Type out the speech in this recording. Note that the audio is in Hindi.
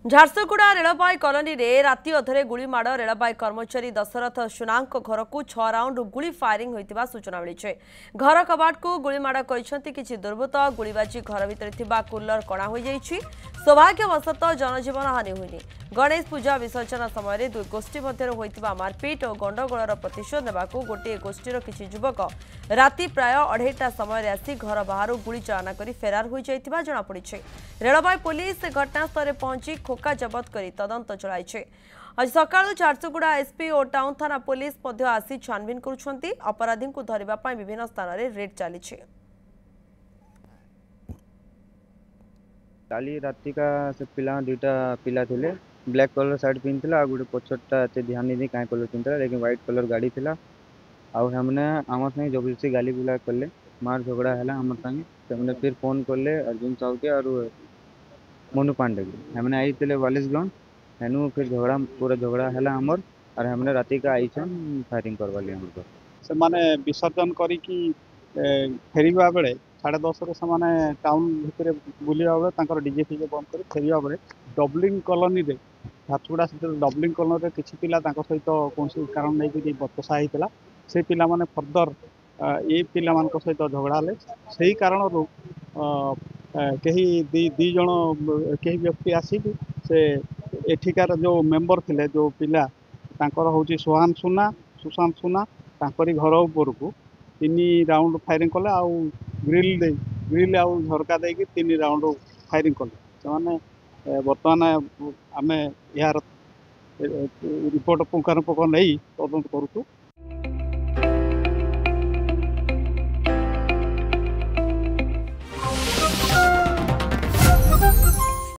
झारसुगुड़ा रेलबाई कॉलोनी रे राति अधरे गुड़ीमाड़ रेलबाई कर्मचारी दशरथ सुना घर को 6 राउंड गुड़ी फायरिंग होता सूचना मिली। घर कबाट को गुड़ीमाड़ किसी दुर्बृत्त गुड़बाजी घर भितर कूलर कणा हो जाइए। सौभाग्यवशतः जनजीवन हानि हुई। गणेश पूजा विसर्जन समय दुई गोष्ठी मध्य होता मारपिट और गंडगोलर प्रतिशोध नेबा गोटे गोष्ठीर किसी युवक राति प्राय 2:30 समय आसी घर बाहर गुड़ी चालना कर फेरार हो जाता जमापड़ी। रेलबाई पुलिस घटनास्थल पहुंची खोका जबत कर तदंत चलाई। आज सका झारसुगुड़ा एसपी और टाउन थाना पुलिस आसी छानबीन करुछंती। अपराधी को धरने विभिन्न स्थान में रेड चली। काली राति का से पिला दुईटा पिला थे ब्लैक कलर साइड पिंधला आ गोटे पछटा एत ध्यान नहीं कहीं कलर पिंधला लेकिन व्हाइट कलर गाड़ी थिला हमने आम संगे जबरदस्ती गाली गुला कले मार झगड़ा है आम संगे फिर फोन कले अर्जुन साहू के और मनु पांडे के हमने आई थे वालिसगंज हेनु फिर झगड़ा पूरा झगड़ा है आमर और हमने राति का आईछन फायरिंग करवा लिया से माने विसर्जन करी फेरिबा बेले 10:30 से टाउन भितर बुलिया बेले डीजे फीजे बंद कर फेरिबा बेले डबलिंग कॉलोनी रे झारसुगुड़ा स्थित डबलिंग कॉलोनी रे किछि पिला सहित कौन कारण नहीं बतसा होता से पिला माने फर्दर ये पिला मान सहित झगड़ा ले से कारण कहीं दी जन कहीं व्यक्ति आसिक से एठिकार जो मेंबर थिले जो पिला तांकर होची सुहान सुना सुशांत सुना तांकरी घर ऊपर को 3 राउंड फायरिंग कले आउ ग्रिल आउ झरका दे 3 राउंड फायरिंग कले से बर्तमान आम यार रिपोर्ट पुंखानुपुंख नहीं तदंत करूँ।